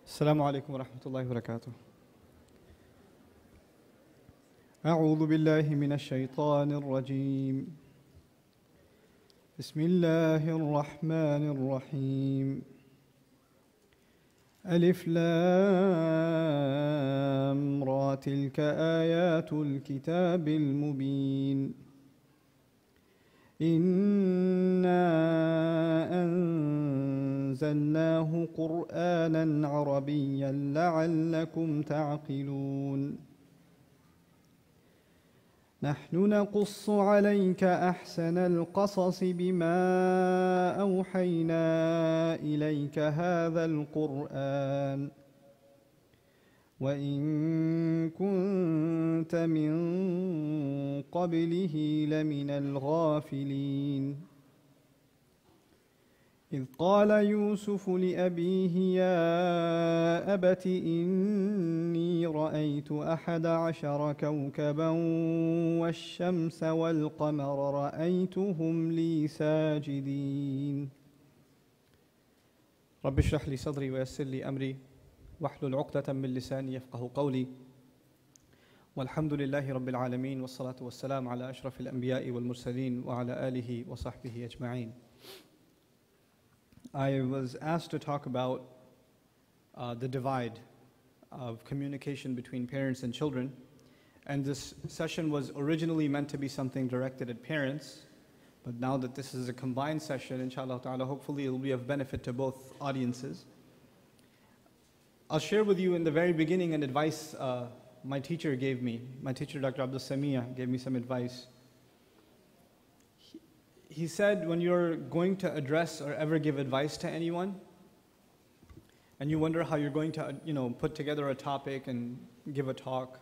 السلام عليكم ورحمة الله وبركاته. أعوذ بالله من الشيطان الرجيم. بسم الله الرحمن الرحيم. ألف لام را تلك آيات الكتاب المبين. إنا أنزلناه قرآنا عربيا لعلكم تعقلون. نحن نقص عليك أحسن القصص بما أوحينا إليك هذا القرآن وإن كنت من قبله لمن الغافلين. إذ قال يوسف لأبيه يا أبت إني رأيت 11 كوكبا والشمس والقمر رأيتهم لي ساجدين. رب اشرح لي صدري ويسر لي أمري واحلل عقدة من لساني يفقه قولي. والحمد لله رب العالمين والصلاة والسلام على أشرف الأنبياء والمرسلين وعلى آله وصحبه أجمعين. I was asked to talk about the divide of communication between parents and children, and this session was originally meant to be something directed at parents, but now that this is a combined session, inshallah ta'ala, hopefully it will be of benefit to both audiences. I'll share with you in the very beginning an advice my teacher gave me. My teacher, Dr. Abdul Samia, gave me some advice. He said, when you're going to address or ever give advice to anyone, and you wonder how you're going to, put together a topic and give a talk,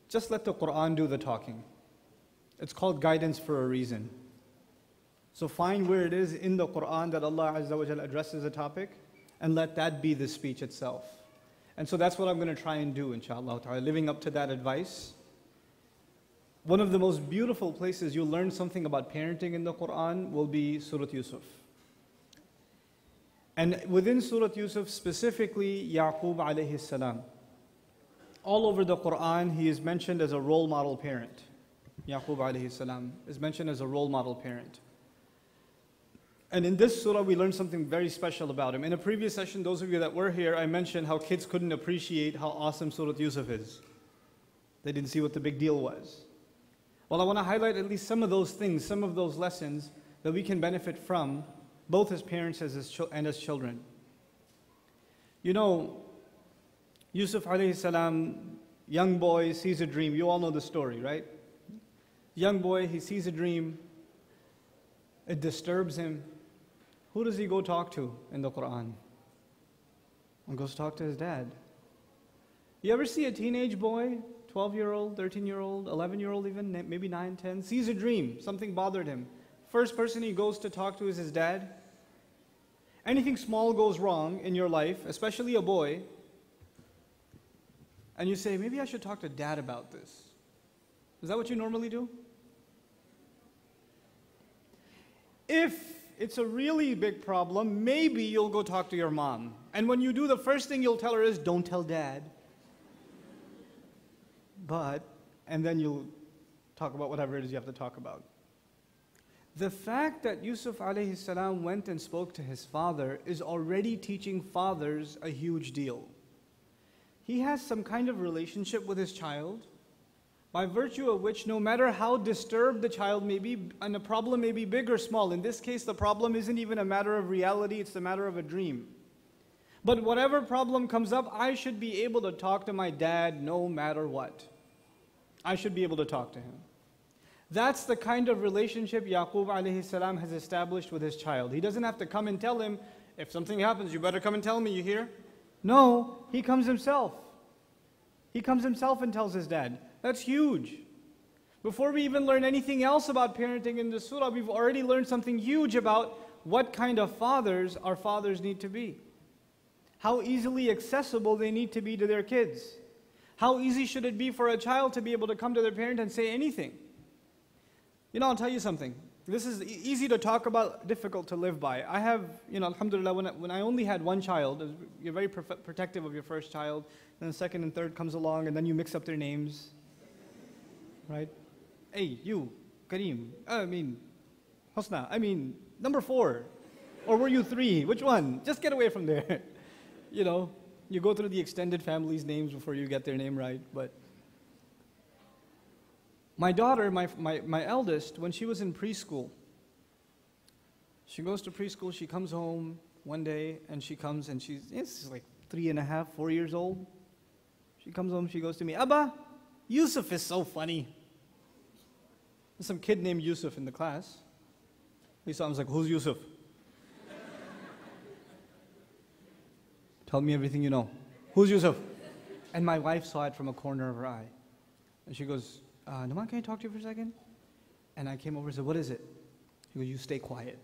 just let the Quran do the talking. It's called guidance for a reason. So find where it is in the Quran that Allah Azza wa Jalla addresses a topic, and let that be the speech itself. And so that's what I'm going to try and do, inshallah ta'ala, living up to that advice. One of the most beautiful places you'll learn something about parenting in the Quran will be Surah Yusuf. And within Surah Yusuf, specifically Yaqub alayhi salam. All over the Quran, he is mentioned as a role model parent. Yaqub alayhi salam is mentioned as a role model parent. And in this surah, we learned something very special about him. In a previous session, those of you that were here, I mentioned how kids couldn't appreciate how awesome Surah Yusuf is. They didn't see what the big deal was. Well, I want to highlight at least some of those things, some of those lessons that we can benefit from, both as parents and as children. Yusuf alayhi salam, young boy, sees a dream. You all know the story, right? Young boy, he sees a dream. It disturbs him. Who does he go talk to in the Quran? He goes talk to his dad. You ever see a teenage boy, 12-year-old, 13-year-old, 11-year-old even, maybe 9, 10, sees a dream, something bothered him. First person he goes to talk to is his dad. Anything small goes wrong in your life, especially a boy, and you say, maybe I should talk to dad about this. Is that what you normally do? If it's a really big problem, maybe you'll go talk to your mom. And when you do, the first thing you'll tell her is, don't tell dad. And then you'll talk about whatever it is you have to talk about. The fact that Yusuf alayhi salam went and spoke to his father is already teaching fathers a huge deal. He has some kind of relationship with his child, by virtue of which no matter how disturbed the child may be, and the problem may be big or small, in this case the problem isn't even a matter of reality, it's a matter of a dream. But whatever problem comes up, I should be able to talk to my dad no matter what. I should be able to talk to him. That's the kind of relationship Yaqub alayhi salam has established with his child. He doesn't have to come and tell him, if something happens, you better come and tell me, you hear? No, he comes himself. He comes himself and tells his dad. That's huge. Before we even learn anything else about parenting in this surah, we've already learned something huge about what kind of fathers our fathers need to be. How easily accessible they need to be to their kids. How easy should it be for a child to be able to come to their parent and say anything? I'll tell you something. This is easy to talk about, difficult to live by. I have, alhamdulillah, when I only had one child, you're very protective of your first child, then the second and third comes along, and then you mix up their names, right? Hey, you, Kareem, Husna, number 4, or were you 3? Which one? Just get away from there. You go through the extended family's names before you get their name right, but my daughter, my eldest, when she was in preschool, she goes to preschool, she comes home one day, and she's like 3.5, 4 years old. She comes home, she goes to me, Abba, Yusuf is so funny. There's some kid named Yusuf in the class. We saw him, I was like, who's Yusuf? Tell me everything you know. Who's Yusuf? And my wife saw it from a corner of her eye. And she goes, Nouman, can I talk to you for a second? And I came over and said, what is it? She goes, you stay quiet.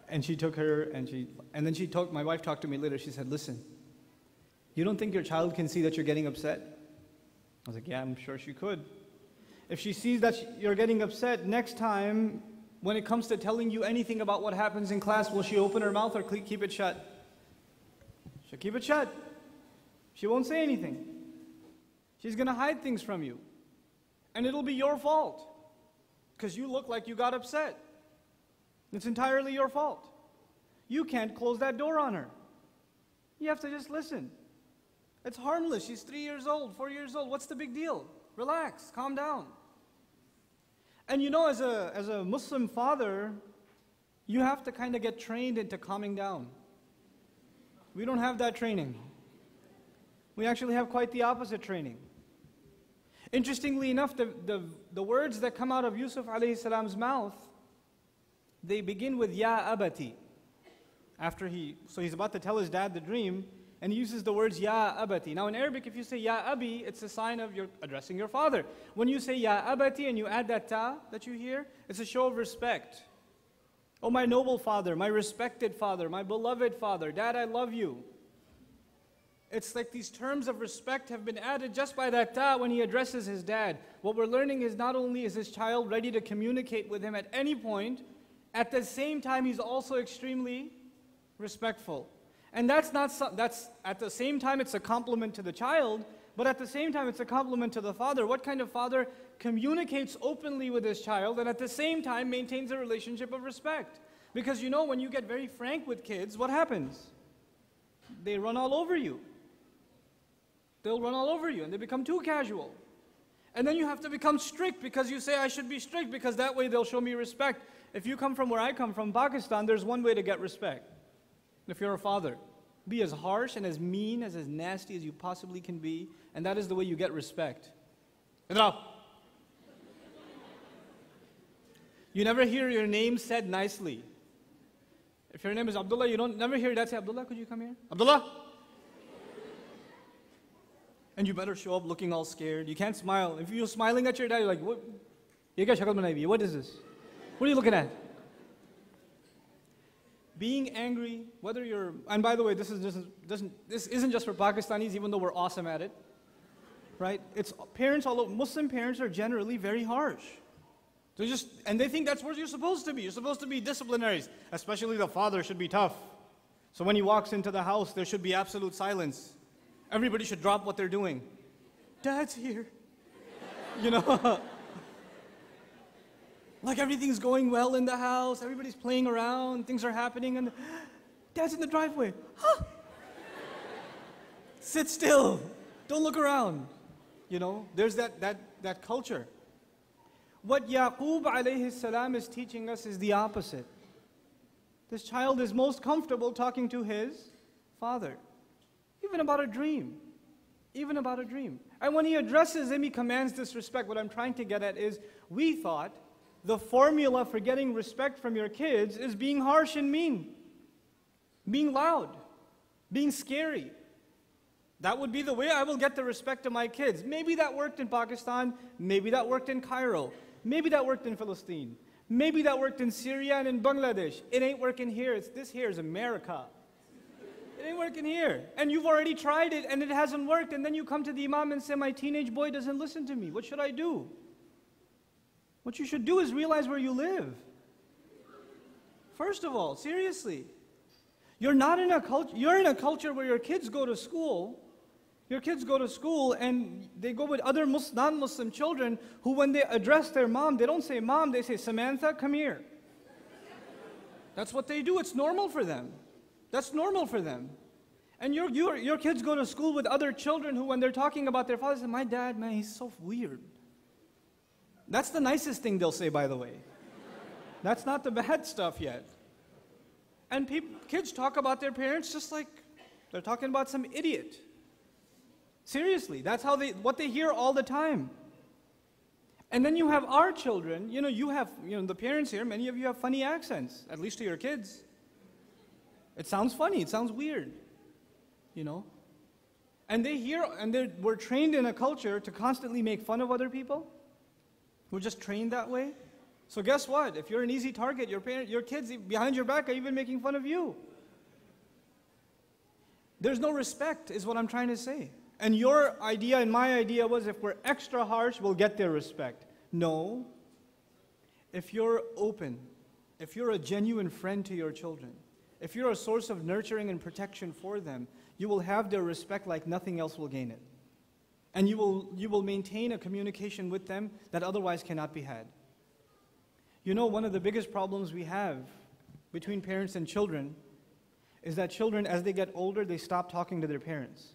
And she took her, and then my wife talked to me later, she said, listen, you don't think your child can see that you're getting upset? I was like, yeah, I'm sure she could. If she sees that you're getting upset, next time, when it comes to telling you anything about what happens in class, will she open her mouth or keep it shut? She'll keep it shut. She won't say anything. She's going to hide things from you. And it'll be your fault. Because you look like you got upset. It's entirely your fault. You can't close that door on her. You have to just listen. It's harmless. She's 3 years old, 4 years old. What's the big deal? Relax, calm down. And as a Muslim father, you have to kind of get trained into calming down. We don't have that training. We actually have quite the opposite training. Interestingly enough, the words that come out of Yusuf alayhi salam's mouth, they begin with Ya Abati. So he's about to tell his dad the dream, and he uses the words Ya Abati. Now in Arabic, if you say Ya Abi, it's a sign of you're addressing your father. When you say Ya Abati and you add that ta that you hear, it's a show of respect. Oh, my noble father, my respected father, my beloved father, Dad, I love you. It's like these terms of respect have been added just by that ta when he addresses his dad. What we're learning is not only is his child ready to communicate with him at any point, at the same time he's also extremely respectful. And that's at the same time it's a compliment to the child, but at the same time it's a compliment to the father. What kind of father communicates openly with his child and at the same time maintains a relationship of respect? Because when you get very frank with kids, what happens? They run all over you. They'll run all over you and they become too casual. And then you have to become strict because you say, I should be strict because that way they'll show me respect. If you come from where I come from, Pakistan, there's one way to get respect. If you're a father, be as harsh and as mean, as nasty as you possibly can be, and that is the way you get respect. You never hear your name said nicely. If your name is Abdullah, you never hear that say, Abdullah, could you come here? Abdullah! And you better show up looking all scared. You can't smile. If you're smiling at your dad, you're like, what? What is this? What are you looking at? Being angry, whether you're, and by the way, this isn't just for Pakistanis, even though we're awesome at it, right? It's parents all over. Muslim parents are generally very harsh. And they think that's what you're supposed to be. You're supposed to be disciplinaries. Especially the father should be tough. So when he walks into the house, there should be absolute silence. Everybody should drop what they're doing. Dad's here. Like everything's going well in the house, everybody's playing around, things are happening, and Dad's in the driveway. Huh. Sit still. Don't look around. There's that culture. What Yaqub alayhi salam is teaching us is the opposite. This child is most comfortable talking to his father. Even about a dream. Even about a dream. And when he addresses him, he commands this respect. What I'm trying to get at is, we thought the formula for getting respect from your kids is being harsh and mean. Being loud. Being scary. That would be the way I will get the respect of my kids. Maybe that worked in Pakistan. Maybe that worked in Cairo. Maybe that worked in Palestine. Maybe that worked in Syria and in Bangladesh. It ain't working here. This here is America. It ain't working here. And you've already tried it and it hasn't worked. And then you come to the Imam and say, my teenage boy doesn't listen to me. What should I do? What you should do is realize where you live. First of all, seriously. You're in a culture where your kids go to school. Your kids go to school and they go with other non-Muslim children who, when they address their mom, they don't say mom, they say, Samantha, come here. That's what they do. It's normal for them. That's normal for them. And your kids go to school with other children who, when they're talking about their father, say, my dad, man, he's so weird. That's the nicest thing they'll say, by the way. That's not the bad stuff yet. And kids talk about their parents just like they're talking about some idiot. Seriously, that's what they hear all the time. And then you have our children, the parents here, many of you have funny accents, at least to your kids. It sounds funny, it sounds weird, And we're trained in a culture to constantly make fun of other people. We're just trained that way. So guess what? If you're an easy target, your kids behind your back are even making fun of you. There's no respect, is what I'm trying to say. And your idea and my idea was, if we're extra harsh, we'll get their respect. No. If you're open, if you're a genuine friend to your children, if you're a source of nurturing and protection for them, you will have their respect like nothing else will gain it. And you will maintain a communication with them that otherwise cannot be had. One of the biggest problems we have between parents and children is that children, as they get older, they stop talking to their parents.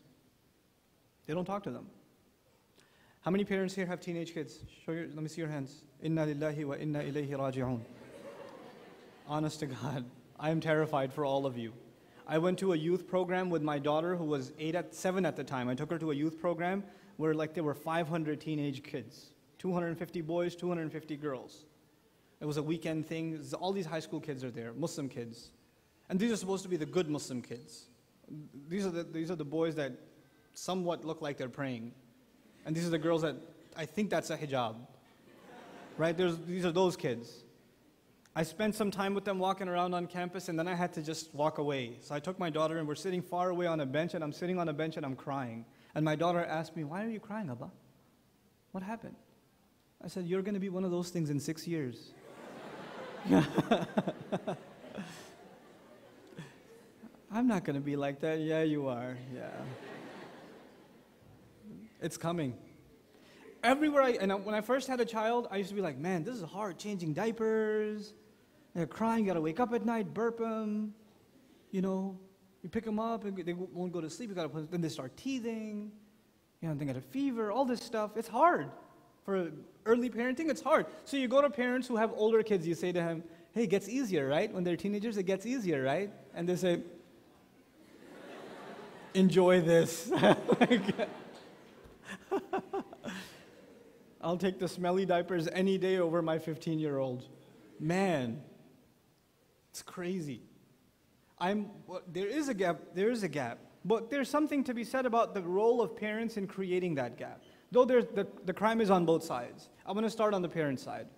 They don't talk to them. How many parents here have teenage kids? Let me see your hands. Inna lillahi wa inna ilayhi raji'un. Honest to God, I am terrified for all of you. I went to a youth program with my daughter who was 7 at the time. I took her to a youth program where there were 500 teenage kids. 250 boys, 250 girls. It was a weekend thing. All these high school kids are there, Muslim kids. And these are supposed to be the good Muslim kids. These are the boys that somewhat look like they're praying. And these are the girls that, I think that's a hijab. Right? These are those kids. I spent some time with them walking around on campus, and then I had to just walk away. So I took my daughter, and we're sitting far away on a bench, and I'm sitting on a bench and I'm crying. And my daughter asked me, why are you crying, Abba? What happened? I said, you're going to be one of those things in 6 years. I'm not going to be like that. Yeah, you are. Yeah. It's coming. Everywhere when I first had a child, I used to be like, man, this is hard, changing diapers. They're crying, you got to wake up at night, burp them. You pick them up, and they won't go to sleep. Then they start teething. They get a fever, all this stuff. It's hard. For early parenting, it's hard. So you go to parents who have older kids, you say to them, hey, it gets easier, right? When they're teenagers, it gets easier, right? And they say, enjoy this. I'll take the smelly diapers any day over my 15-year-old. Man, it's crazy. There is a gap, but there's something to be said about the role of parents in creating that gap. Though the crime is on both sides. I'm going to start on the parent side.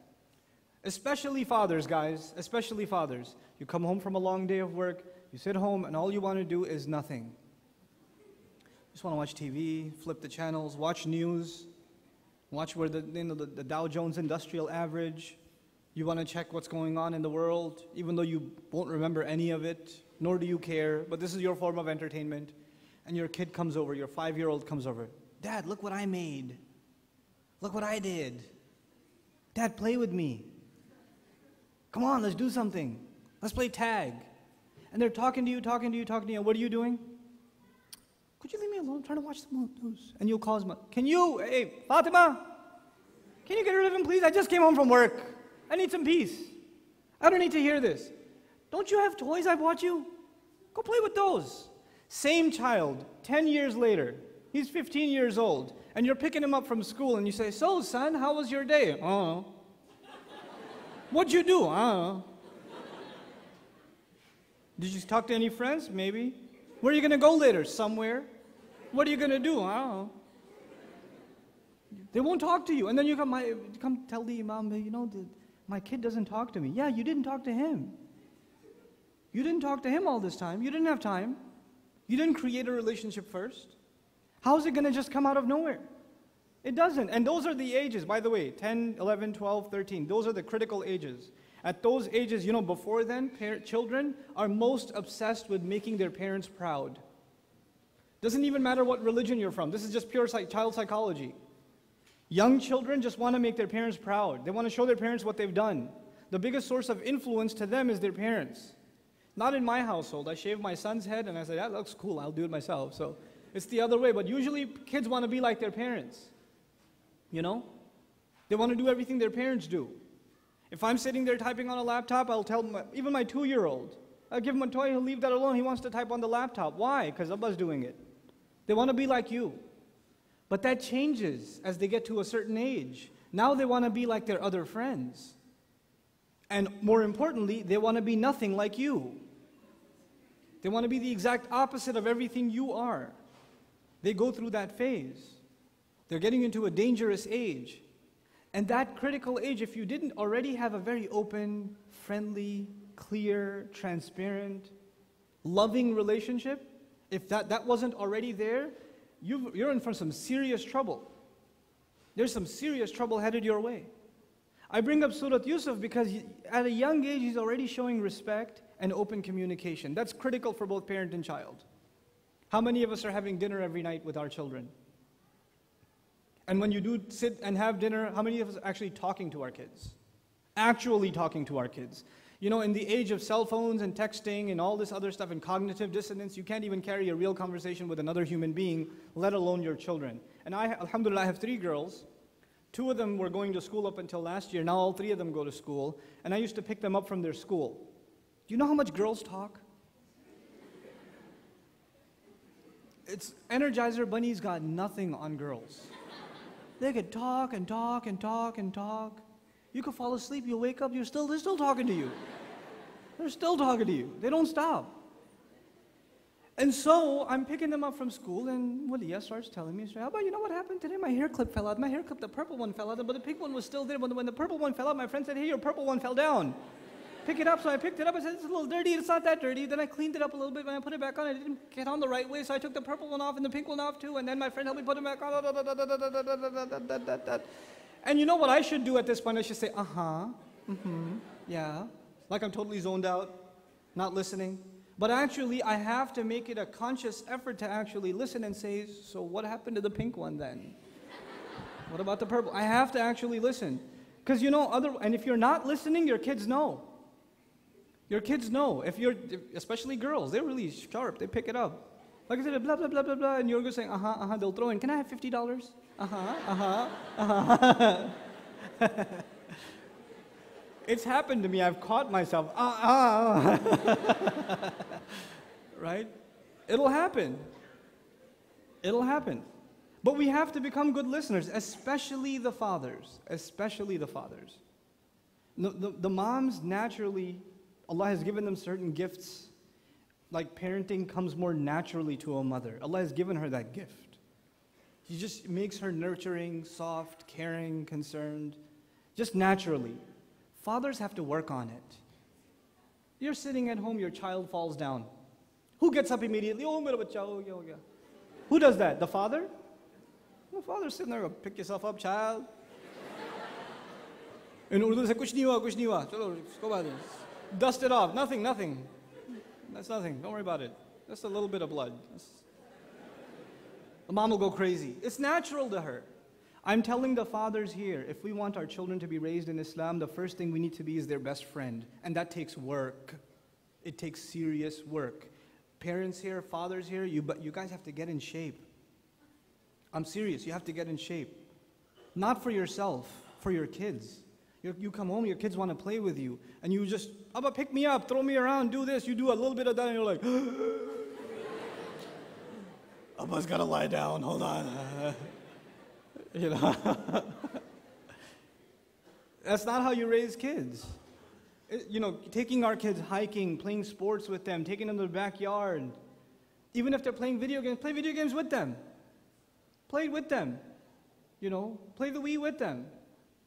Especially fathers, guys, especially fathers. You come home from a long day of work, you sit home, and all you want to do is nothing. You just want to watch TV, flip the channels, watch news, watch where the Dow Jones Industrial Average. You want to check what's going on in the world, even though you won't remember any of it, nor do you care, but this is your form of entertainment. And your kid comes over, your 5-year-old comes over. Dad, look what I made. Look what I did. Dad, play with me. Come on, let's do something. Let's play tag. And they're talking to you. What are you doing? Could you leave me alone? I'm trying to watch the news. And you'll call his mom. Hey, Fatima, can you get rid of him, please? I just came home from work. I need some peace. I don't need to hear this. Don't you have toys I bought you? Go play with those. Same child, 10 years later. He's 15 years old. And you're picking him up from school and you say, so, son, how was your day? I don't know. What'd you do? I don't know. Did you talk to any friends? Maybe. Where are you going to go later? Somewhere. What are you going to do? I don't know. They won't talk to you. And then you come tell the imam, my kid doesn't talk to me. Yeah, you didn't talk to him. You didn't talk to him all this time. You didn't have time. You didn't create a relationship first. How is it going to just come out of nowhere? It doesn't. And those are the ages, by the way, 10, 11, 12, 13. Those are the critical ages. At those ages, before then, children are most obsessed with making their parents proud. Doesn't even matter what religion you're from. This is just pure child psychology. Young children just want to make their parents proud. They want to show their parents what they've done. The biggest source of influence to them is their parents. Not in my household. I shave my son's head and I say, that looks cool, I'll do it myself. So it's the other way. But usually kids want to be like their parents. They want to do everything their parents do. If I'm sitting there typing on a laptop, I'll tell even my 2-year-old, I'll give him a toy, he'll leave that alone. He wants to type on the laptop. Why? Because Abba's doing it. They want to be like you. But that changes as they get to a certain age. Now they want to be like their other friends. And more importantly, they want to be nothing like you. They want to be the exact opposite of everything you are. They go through that phase. They're getting into a dangerous age. And that critical age, if you didn't already have a very open, friendly, clear, transparent, loving relationship, if that wasn't already there, you're in for some serious trouble. There's some serious trouble headed your way. I bring up Surah Yusuf because at a young age, he's already showing respect and open communication. That's critical for both parent and child. How many of us are having dinner every night with our children? And when you do sit and have dinner, how many of us are actually talking to our kids? Actually talking to our kids. In the age of cell phones and texting and all this other stuff and cognitive dissonance, you can't even carry a real conversation with another human being, let alone your children. And alhamdulillah, I have 3 girls. 2 of them were going to school up until last year. Now all 3 of them go to school. And I used to pick them up from their school. Do you know how much girls talk? It's Energizer Bunny's got nothing on girls. They could talk and talk and talk and talk. You could fall asleep, you'll wake up, they're still talking to you. They're still talking to you. They don't stop. And so I'm picking them up from school, and Waliya starts telling me, Abba, you know what happened today? My hair clip fell out. My hair clip, the purple one fell out, but the pink one was still there. When the purple one fell out, my friend said, hey, your purple one fell down. Pick it up. So I picked it up. I said, it's a little dirty. It's not that dirty. Then I cleaned it up a little bit. When I put it back on, it didn't get on the right way, so I took the purple one off and the pink one off too, and then my friend helped me put it back on. And you know what I should do at this point? I should say, yeah, like I'm totally zoned out, not listening. But actually, I have to make it a conscious effort to actually listen and say, so what happened to the pink one then? What about the purple? I have to actually listen. Because and if you're not listening, your kids know. Your kids know. Especially girls, they're really sharp, they pick it up. Like I said, blah, blah, blah, blah, blah, and you're going to say, they'll throw in, can I have $50? It's happened to me. I've caught myself. Right? It'll happen. It'll happen. But we have to become good listeners, especially the fathers. Especially the fathers. The moms naturally, Allah has given them certain gifts. Like parenting comes more naturally to a mother. Allah has given her that gift. He just makes her nurturing, soft, caring, concerned, just naturally. Fathers have to work on it. You're sitting at home, your child falls down. Who gets up immediately? Oh, mera bacha, oh, yeah. Who does that? The father? The father's sitting there, pick yourself up, child. In Urdu, say, kuch nahi hua, chalo, go by this. Dust it off. Nothing. That's nothing. Don't worry about it. Just a little bit of blood. The mom will go crazy. It's natural to her. I'm telling the fathers here, if we want our children to be raised in Islam, the first thing we need to be is their best friend. And that takes work. It takes serious work. Parents here, fathers here, you guys have to get in shape. I'm serious, you have to get in shape. Not for yourself, for your kids. You come home, your kids want to play with you, and you just, Abba, pick me up, throw me around, do this, you do a little bit of that, and you're like, Abba's got to lie down, hold on. That's not how you raise kids. Taking our kids hiking, playing sports with them, taking them to the backyard. Even if they're playing video games, play video games with them. Play with them. Play the Wii with them.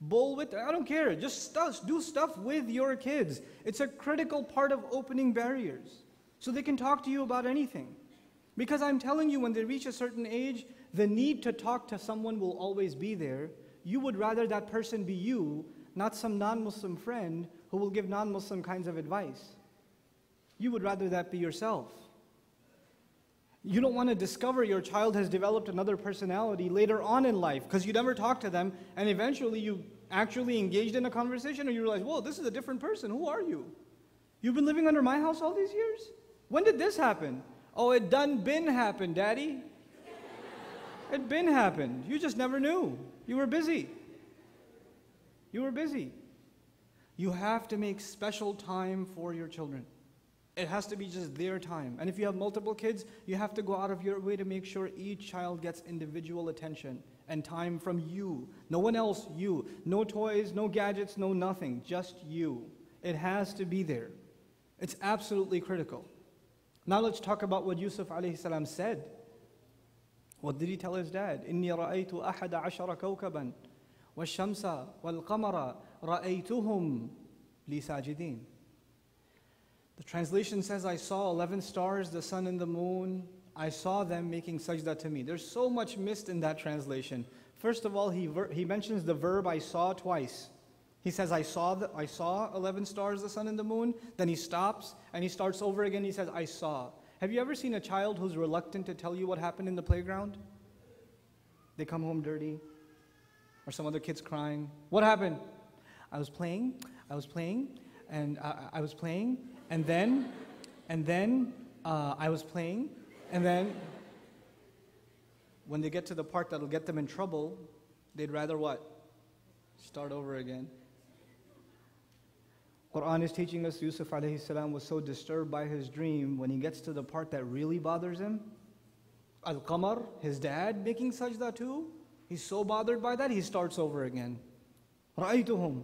Bowl with them. I don't care. Just do stuff with your kids. It's a critical part of opening barriers. So they can talk to you about anything. Because I'm telling you, when they reach a certain age, the need to talk to someone will always be there. You would rather that person be you, not some non-Muslim friend who will give non-Muslim kinds of advice. You would rather that be yourself. You don't want to discover your child has developed another personality later on in life because you never talk to them and eventually you actually engaged in a conversation and you realize, whoa, this is a different person. Who are you? You've been living under my house all these years? When did this happen? Oh, it done been happened, Daddy. It been happened. You just never knew. You were busy. You were busy. You have to make special time for your children. It has to be just their time. And if you have multiple kids, you have to go out of your way to make sure each child gets individual attention and time from you. No one else, you. No toys, no gadgets, no nothing. Just you. It has to be there. It's absolutely critical. Now let's talk about what Yusuf alayhi salam said. What did he tell his dad? إِنِّي رَأَيْتُ أَحَدَ عَشَرَ كَوْكَبًا وَالشَّمْسَ وَالْقَمَرَ رَأَيْتُهُمْ لِي سَاجِدِينَ. The translation says, I saw 11 stars, the sun and the moon. I saw them making sajda to me. There's so much missed in that translation. First of all, he mentions the verb I saw twice. He says, I saw 11 stars, the sun and the moon. Then he stops and he starts over again. He says, I saw. Have you ever seen a child who's reluctant to tell you what happened in the playground? They come home dirty. Or some other kid's crying. What happened? I was playing, and I was playing, and then I was playing, and then when they get to the part that'll get them in trouble, they'd rather what? Start over again. Quran is teaching us Yusuf alayhi salam was so disturbed by his dream, when he gets to the part that really bothers him, Al-Qamar, his dad making sajda too, he's so bothered by that, he starts over again. Ra'aytuhum.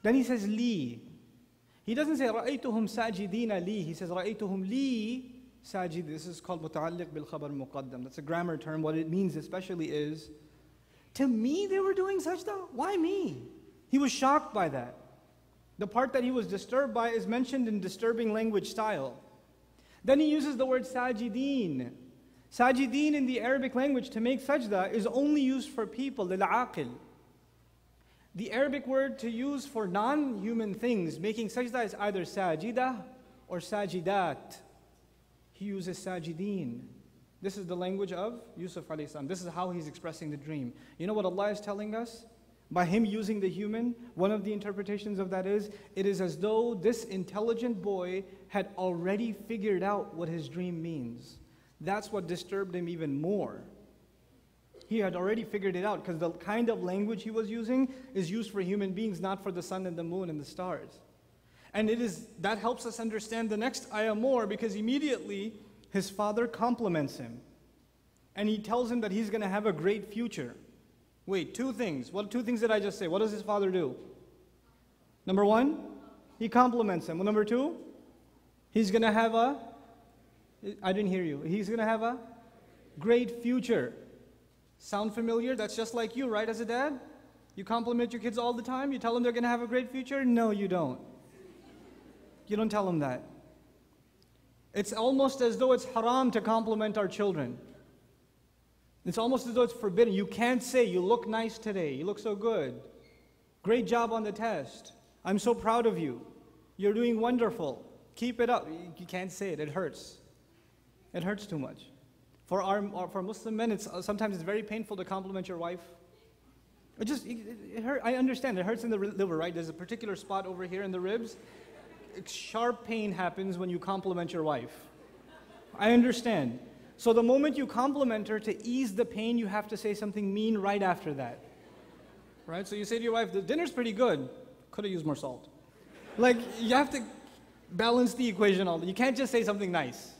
Then he says, Li. He doesn't say, Ra'aytuhum sajidina li. He says, Ra'aytuhum li sajid. This is called muta'alliq bil khabar muqaddam. That's a grammar term. What it means especially is, to me they were doing sajda? Why me? He was shocked by that. The part that he was disturbed by is mentioned in disturbing language style. Then he uses the word sajideen. Sajideen in the Arabic language to make sajda is only used for people, lil-aqil. The Arabic word to use for non-human things, making sajda, is either sajida or sajidat. He uses sajideen. This is the language of Yusuf alayhi salam. This is how he's expressing the dream. You know what Allah is telling us? By him using the human, one of the interpretations of that is, it is as though this intelligent boy had already figured out what his dream means. That's what disturbed him even more. He had already figured it out because the kind of language he was using is used for human beings, not for the sun and the moon and the stars. And that helps us understand the next ayah more, because immediately his father compliments him. And he tells him that he's going to have a great future. Wait, two things. What two things did I just say? What does his father do? Number one, he compliments him. Well, number two, he's going to have I didn't hear you. He's going to have a great future. Sound familiar? That's just like you, right, as a dad? You compliment your kids all the time? You tell them they're going to have a great future? No, you don't. You don't tell them that. It's almost as though it's haram to compliment our children. It's almost as though it's forbidden. You can't say, you look nice today, you look so good. Great job on the test. I'm so proud of you. You're doing wonderful. Keep it up. You can't say it, it hurts. It hurts too much. For Muslim men, sometimes it's very painful to compliment your wife. It hurt. I understand, it hurts in the liver, right? There's a particular spot over here in the ribs. Sharp pain happens when you compliment your wife. I understand. So the moment you compliment her, to ease the pain, you have to say something mean right after that. Right? So you say to your wife, the dinner's pretty good. Could have used more salt. Like, you have to balance the equation all. You can't just say something nice.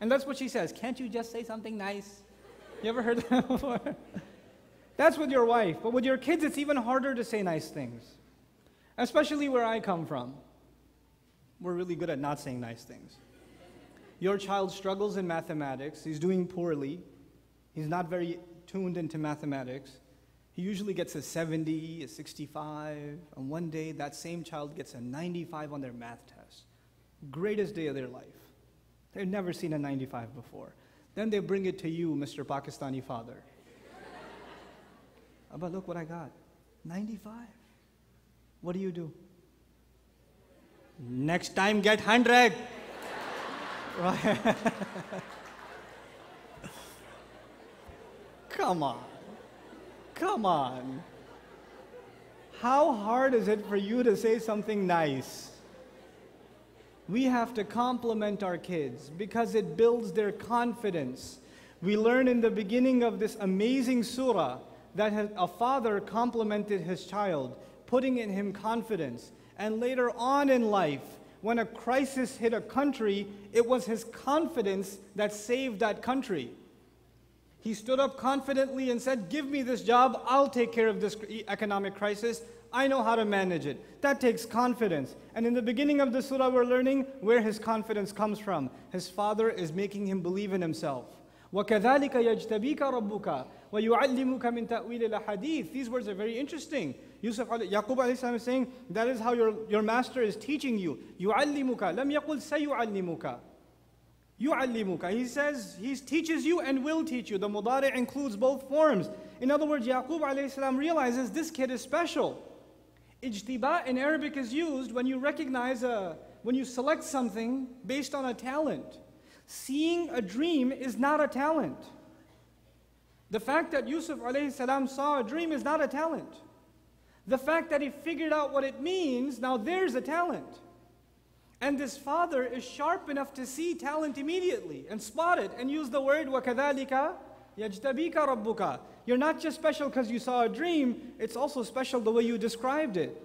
And that's what she says. Can't you just say something nice? You ever heard that before? That's with your wife. But with your kids, it's even harder to say nice things. Especially where I come from. We're really good at not saying nice things. Your child struggles in mathematics. He's doing poorly. He's not very tuned into mathematics. He usually gets a 70, a 65, and one day that same child gets a 95 on their math test. Greatest day of their life. They've never seen a 95 before. Then they bring it to you, Mr. Pakistani father. Abba, look what I got. 95. What do? Next time get 100. Right? Come on. Come on. How hard is it for you to say something nice? We have to compliment our kids because it builds their confidence. We learn in the beginning of this amazing surah that a father complimented his child, putting in him confidence. And later on in life, when a crisis hit a country, it was his confidence that saved that country. He stood up confidently and said, give me this job, I'll take care of this economic crisis. I know how to manage it. That takes confidence. And in the beginning of the surah, we're learning where his confidence comes from. His father is making him believe in himself. وَكَذَلِكَ يَجْتَبِيكَ رَبُّكَ وَيُعَلِّمُكَ مِنْ تَأْوِيلِ الْأَحَادِيثِ. These words are very interesting. Yaqub alayhi salam is saying, that is how your master is teaching you. يُعَلِّمُكَ لَمْ يَقُلْ سَيُعَلِّمُكَ. يُعَلِّمُكَ. He says, he teaches you and will teach you. The mudari' includes both forms. In other words, Yaqub alayhi salam realizes this kid is special. Ijtiba in Arabic is used when you recognize when you select something based on a talent. Seeing a dream is not a talent. The fact that Yusuf alayhi salam saw a dream is not a talent. The fact that he figured out what it means, now there's a talent. And this father is sharp enough to see talent immediately and spot it and use the word وَكَذَلِكَ يَجْتَبِيكَ رَبُّكَ. You're not just special because you saw a dream, it's also special the way you described it.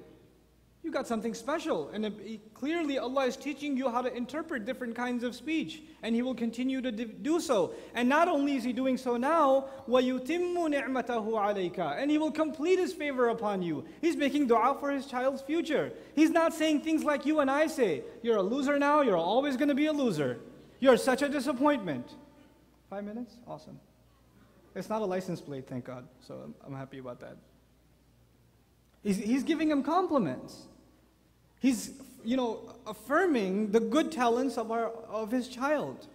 You got something special. And clearly Allah is teaching you how to interpret different kinds of speech. And He will continue to do so. And not only is He doing so now, وَيُتِمُّ نِعْمَتَهُ عَلَيْكَ. And He will complete His favor upon you. He's making dua for His child's future. He's not saying things like you and I say. You're a loser now, you're always going to be a loser. You're such a disappointment. 5 minutes? Awesome. It's not a license plate, thank God. So I'm happy about that. He's giving him compliments. He's, affirming the good talents of his child.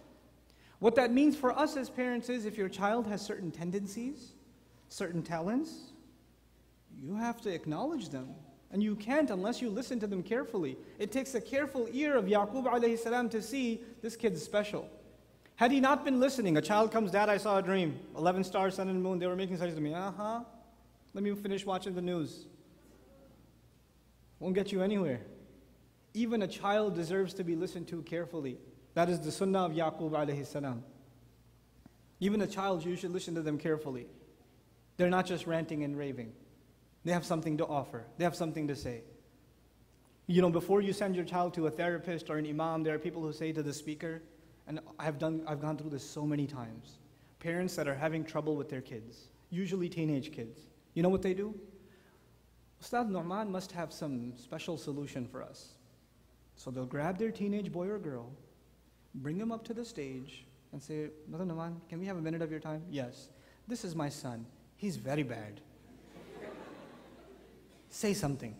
What that means for us as parents is if your child has certain tendencies, certain talents, you have to acknowledge them. And you can't unless you listen to them carefully. It takes a careful ear of Yaqub alayhi salam to see this kid's special. Had he not been listening, a child comes, Dad, I saw a dream. 11 stars, sun and moon, they were making sajda to me. Let me finish watching the news. Won't get you anywhere. Even a child deserves to be listened to carefully. That is the sunnah of Yaqub alayhi salam. Even a child, you should listen to them carefully. They're not just ranting and raving. They have something to offer. They have something to say. Before you send your child to a therapist or an imam, there are people who say to the speaker, and I've gone through this so many times. Parents that are having trouble with their kids, usually teenage kids. You know what they do? Ustad Nouman must have some special solution for us. So they'll grab their teenage boy or girl, bring him up to the stage, and say, Brother Nouman, can we have a minute of your time? Yes. This is my son. He's very bad. Say something.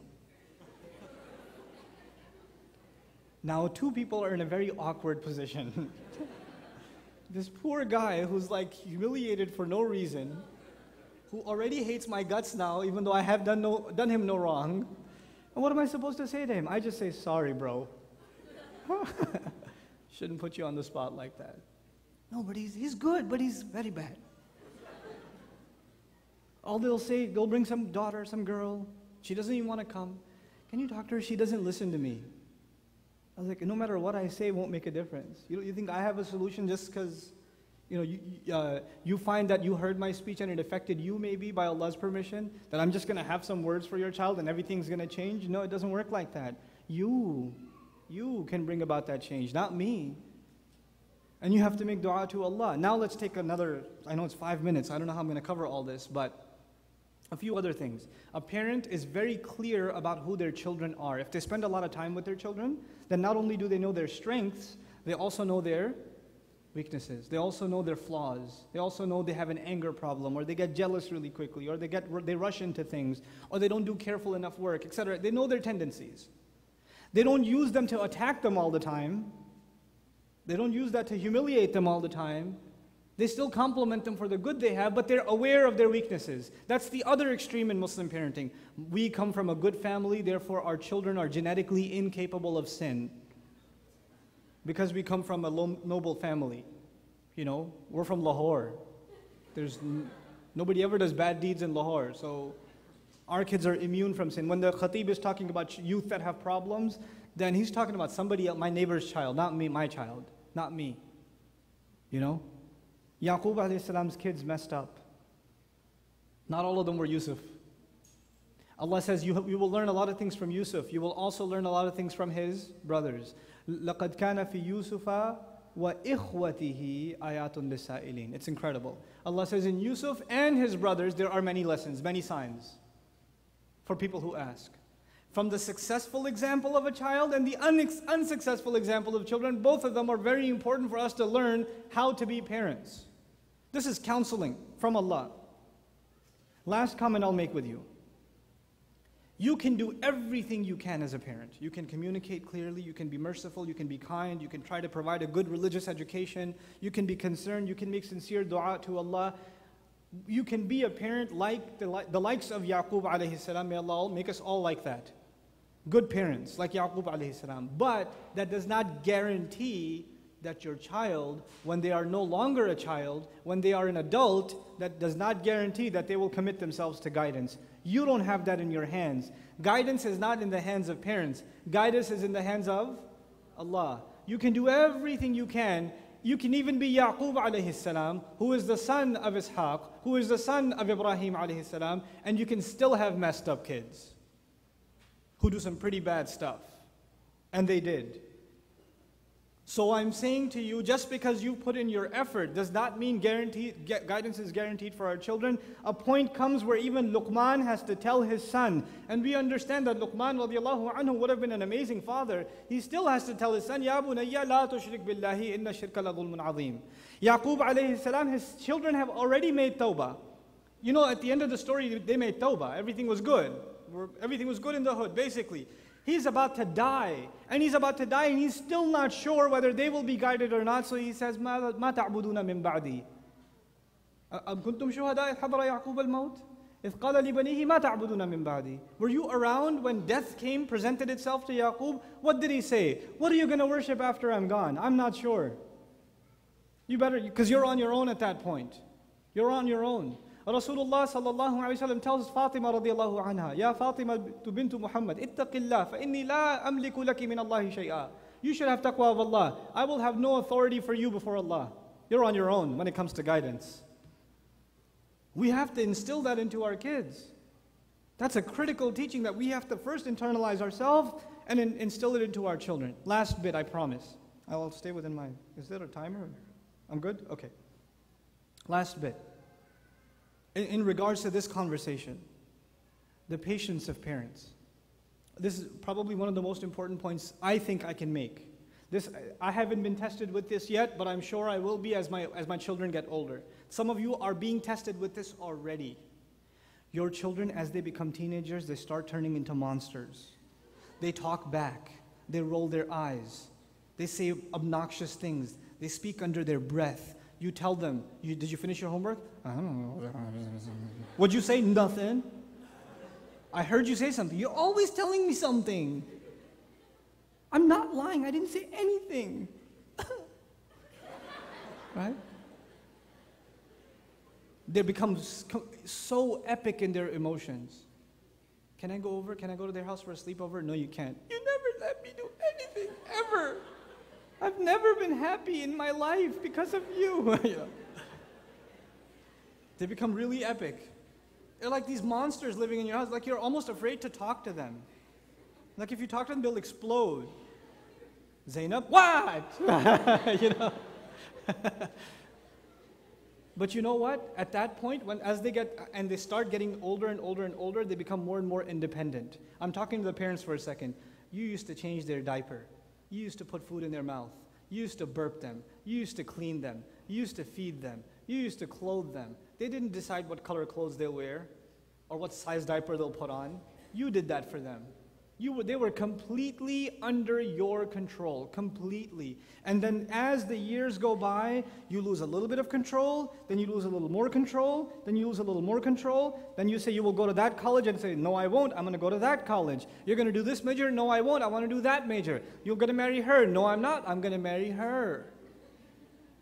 Now, two people are in a very awkward position. This poor guy who's humiliated for no reason, who already hates my guts now, even though I have done him no wrong. And what am I supposed to say to him? I just say, sorry, bro. Shouldn't put you on the spot like that. No, but he's good, but he's very bad. All they'll say, they'll bring some daughter, some girl. She doesn't even want to come. Can you talk to her? She doesn't listen to me. I was like, no matter what I say, it won't make a difference. You think I have a solution just because you find that you heard my speech and it affected you maybe by Allah's permission, that I'm just going to have some words for your child and everything's going to change? No, it doesn't work like that. You can bring about that change, not me. And you have to make dua to Allah. Now let's take another, I know it's 5 minutes, I don't know how I'm going to cover all this, but a few other things. A parent is very clear about who their children are. If they spend a lot of time with their children, then not only do they know their strengths, they also know their weaknesses. They also know their flaws. They also know they have an anger problem, or they get jealous really quickly, or they rush into things, or they don't do careful enough work, etc. They know their tendencies. They don't use them to attack them all the time. They don't use that to humiliate them all the time. They still compliment them for the good they have, but they're aware of their weaknesses. That's the other extreme in Muslim parenting. We come from a good family, therefore our children are genetically incapable of sin. Because we come from a noble family. You know, we're from Lahore. Nobody ever does bad deeds in Lahore, so our kids are immune from sin. When the khatib is talking about youth that have problems, then he's talking about somebody else, my neighbor's child, not me, my child, not me. You know? Yaqub alayhi salam's kids messed up. Not all of them were Yusuf. Allah says you will learn a lot of things from Yusuf. You will also learn a lot of things from his brothers. لَقَدْ كَانَ فِي يُوسُفَ وَإِخْوَتِهِ آيَاتٌ لِلسَّائِلِينَ. It's incredible. Allah says in Yusuf and his brothers there are many lessons, many signs for people who ask. From the successful example of a child and the unsuccessful example of children, both of them are very important for us to learn how to be parents. This is counseling from Allah. Last comment I'll make with you. You can do everything you can as a parent. You can communicate clearly, you can be merciful, you can be kind, you can try to provide a good religious education, you can be concerned, you can make sincere dua to Allah. You can be a parent like the likes of Yaqub alayhi salam. May Allah make us all like that. Good parents like Yaqub alayhi salam. But that does not guarantee that your child, when they are no longer a child, when they are an adult, that does not guarantee that they will commit themselves to guidance. You don't have that in your hands. Guidance is not in the hands of parents. Guidance is in the hands of Allah. You can do everything you can. You can even be Yaqub alayhi salam, who is the son of Ishaq, who is the son of Ibrahim alayhi salam, and you can still have messed up kids who do some pretty bad stuff. And they did. So I'm saying to you, just because you put in your effort does not mean guidance is guaranteed for our children. A point comes where even Luqman has to tell his son, and we understand that Luqman radiallahu anhu would have been an amazing father. He still has to tell his son, Ya bunayya la tushrik billahi inna shirka la dhulmun azim. Yaqub alayhi salam, his children have already made tawbah. You know, at the end of the story, they made tawbah. Everything was good. Everything was good in the hood, basically. He's about to die, and he's still not sure whether they will be guided or not, so he says, مَا تَعْبُدُونَ مِن بَعْدِي أَمْ كُنْتُمْ شُهَدَاءَ إِذْ حَضَرَ يَعْقُوبَ الْمَوْتِ إِذْ قَالَ لِبَنِيهِ مَا تَعْبُدُونَ مِن بَعْدِي. Were you around when death came, presented itself to Yaqub? What did he say? What are you going to worship after I'm gone? I'm not sure. You better, because you're on your own at that point. You're on your own. Rasulullah sallallahu alayhi wa sallam tells Fatima radiallahu anha, Ya Fatima bintu Muhammad, ittaqillah, fa inni la amliku laki min Allahi shay'a. You should have taqwa of Allah. I will have no authority for you before Allah. You're on your own when it comes to guidance. We have to instill that into our kids. That's a critical teaching that we have to first internalize ourselves and instill it into our children. Last bit, I promise. I'll stay within my, is there a timer? I'm good? Okay. Last bit. In regards to this conversation, the patience of parents. This is probably one of the most important points I think I can make. I haven't been tested with this yet, but I'm sure I will be as my children get older. Some of you are being tested with this already. Your children, as they become teenagers, they start turning into monsters. They talk back. They roll their eyes. They say obnoxious things. They speak under their breath. You tell them, did you finish your homework? I don't know. What'd you say? Nothing. I heard you say something. You're always telling me something. I'm not lying. I didn't say anything. Right? They become so epic in their emotions. Can I go over? Can I go to their house for a sleepover? No, you can't. You never let me do anything, ever. I've never been happy in my life because of you. You know? They become really epic. They're like these monsters living in your house. Like you're almost afraid to talk to them. Like if you talk to them, they'll explode. Zainab, what? You know. But you know what? At that point, as they start getting older and older and older, they become more and more independent. I'm talking to the parents for a second. You used to change their diaper. You used to put food in their mouth. You used to burp them. You used to clean them. You used to feed them. You used to clothe them. They didn't decide what color clothes they'll wear or what size diaper they'll put on. You did that for them. They were completely under your control, completely. And then as the years go by, you lose a little bit of control, then you lose a little more control, then you lose a little more control, then you say you will go to that college and say, no I won't, I'm going to go to that college. You're going to do this major, no I won't, I want to do that major. You're going to marry her, no I'm not, I'm going to marry her.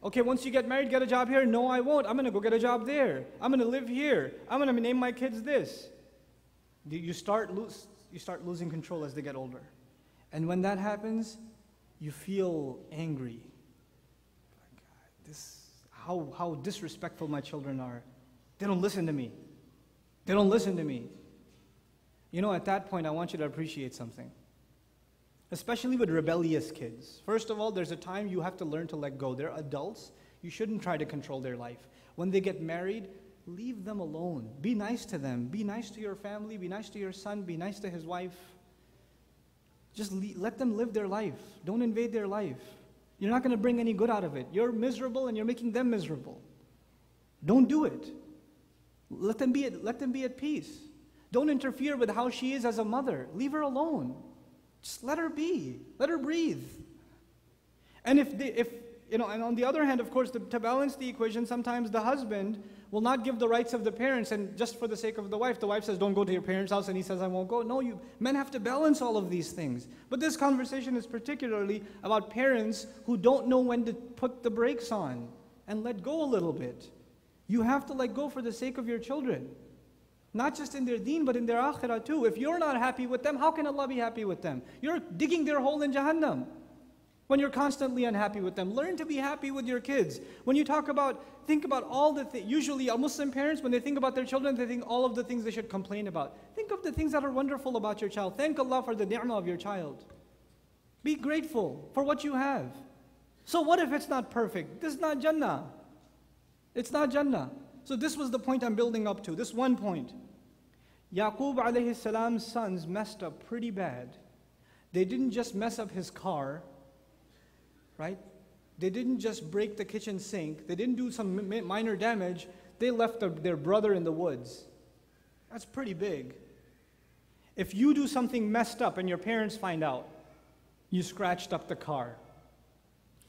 Okay, once you get married, get a job here, no I won't, I'm going to go get a job there. I'm going to live here, I'm going to name my kids this. You start losing control as they get older. And when that happens, you feel angry. How disrespectful my children are. They don't listen to me. They don't listen to me. You know, at that point, I want you to appreciate something. Especially with rebellious kids. First of all, there's a time you have to learn to let go. They're adults. You shouldn't try to control their life. When they get married, leave them alone. Be nice to them. Be nice to your family. Be nice to your son. Be nice to his wife. Just let them live their life. Don't invade their life. You're not going to bring any good out of it. You're miserable and you're making them miserable. Don't do it. Let them be at peace. Don't interfere with how she is as a mother. Leave her alone. Just let her be. Let her breathe. And and on the other hand, of course, to balance the equation, sometimes the husband will not give the rights of the parents, and just for the sake of the wife says, don't go to your parents' house, and he says, I won't go. No, men have to balance all of these things. But this conversation is particularly about parents who don't know when to put the brakes on and let go a little bit. You have to let go for the sake of your children. Not just in their deen, but in their akhirah too. If you're not happy with them, how can Allah be happy with them? You're digging their hole in Jahannam. When you're constantly unhappy with them, learn to be happy with your kids. When you think about all the things. Usually, our Muslim parents, when they think about their children, they think all of the things they should complain about. Think of the things that are wonderful about your child. Thank Allah for the ni'mah of your child. Be grateful for what you have. So what if it's not perfect? This is not Jannah. It's not Jannah. So this was the point I'm building up to. This one point. Yaqub alayhi salam's sons messed up pretty bad. They didn't just mess up his car. Right? They didn't just break the kitchen sink. They didn't do some minor damage. They left their brother in the woods. That's pretty big. If you do something messed up and your parents find out, you scratched up the car.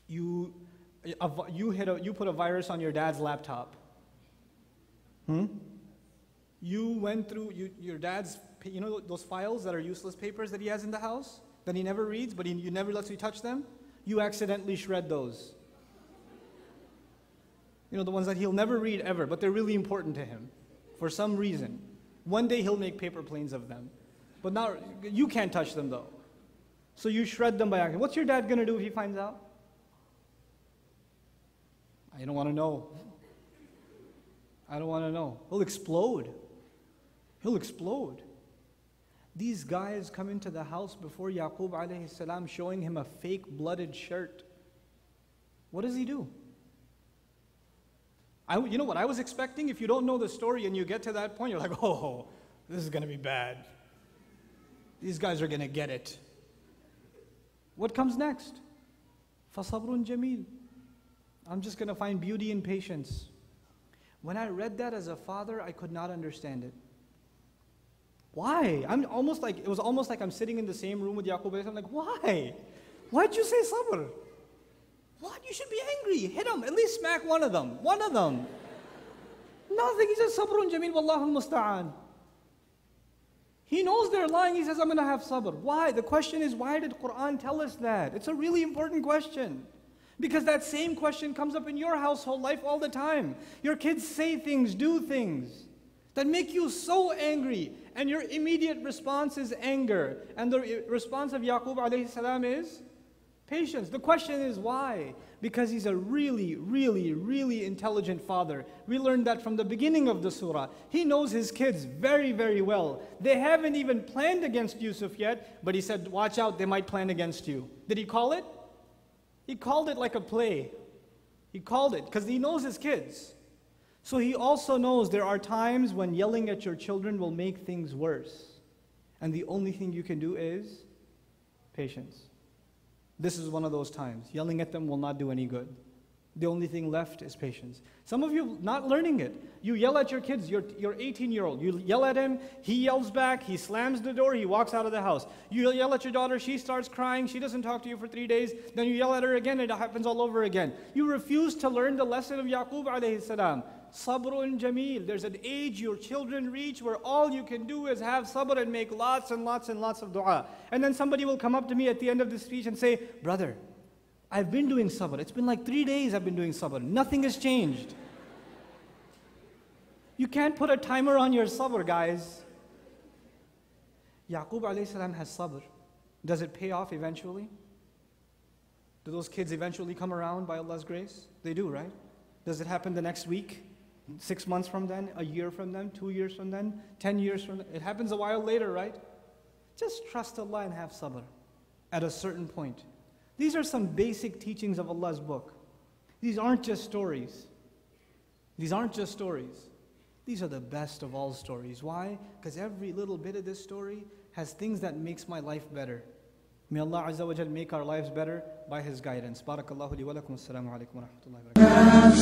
You put a virus on your dad's laptop. You went through your dad's, those files that are useless papers that he has in the house that he never reads, but you never lets you touch them. You accidentally shred those. The ones that he'll never read ever, but they're really important to him for some reason. One day he'll make paper planes of them. But now, you can't touch them though. So you shred them by accident. What's your dad going to do if he finds out? I don't want to know. I don't want to know. He'll explode. He'll explode. These guys come into the house before Yaqub alayhi salam showing him a fake blooded shirt. What does he do? You know what I was expecting? If you don't know the story and you get to that point, you're like, oh, this is going to be bad. These guys are going to get it. What comes next? فَصَبْرٌ جَمِيلٌ. I'm just going to find beauty in patience. When I read that as a father, I could not understand it. Why? It was almost like I'm sitting in the same room with Yaqub. I'm like, why? Why'd you say sabr? What? You should be angry. Hit him. At least smack one of them. One of them. Nothing. He says, sabrun jameel, wallahu musta'an. He knows they're lying. He says, I'm going to have sabr. Why? The question is, why did Quran tell us that? It's a really important question. Because that same question comes up in your household life all the time. Your kids say things, do things that make you so angry, and your immediate response is anger. And the response of Yaqub alayhi salam is patience. The question is why? Because he's a really, really, really intelligent father. We learned that from the beginning of the surah. He knows his kids very, very well. They haven't even planned against Yusuf yet, but he said, watch out, they might plan against you. Did he call it? He called it like a play. He called it because he knows his kids. So he also knows there are times when yelling at your children will make things worse. And the only thing you can do is patience. This is one of those times. Yelling at them will not do any good. The only thing left is patience. Some of you not learning it. You yell at your kids, your 18-year-old. You yell at him, he yells back, he slams the door, he walks out of the house. You yell at your daughter, she starts crying, she doesn't talk to you for 3 days. Then you yell at her again, it happens all over again. You refuse to learn the lesson of Yaqub alayhi salam. Sabrun jameel. There's an age your children reach where all you can do is have sabr and make lots and lots and lots of dua. And then somebody will come up to me at the end of the speech and say, brother, I've been doing sabr. It's been like 3 days I've been doing sabr. Nothing has changed. You can't put a timer on your sabr, guys. Yaqub alayhi salam has sabr. Does it pay off eventually? Do those kids eventually come around by Allah's grace? They do, right? Does it happen the next week? 6 months from then? A year from then? 2 years from then? 10 years from then? It happens a while later, right? Just trust Allah and have sabr at a certain point. These are some basic teachings of Allah's book. These aren't just stories. These aren't just stories. These are the best of all stories. Why? Because every little bit of this story has things that makes my life better. May Allah Azza wa Jal make our lives better by His guidance. Barakallahu li wa lakum. Assalamu alaikum wa rahmatullahi wa barakatuh.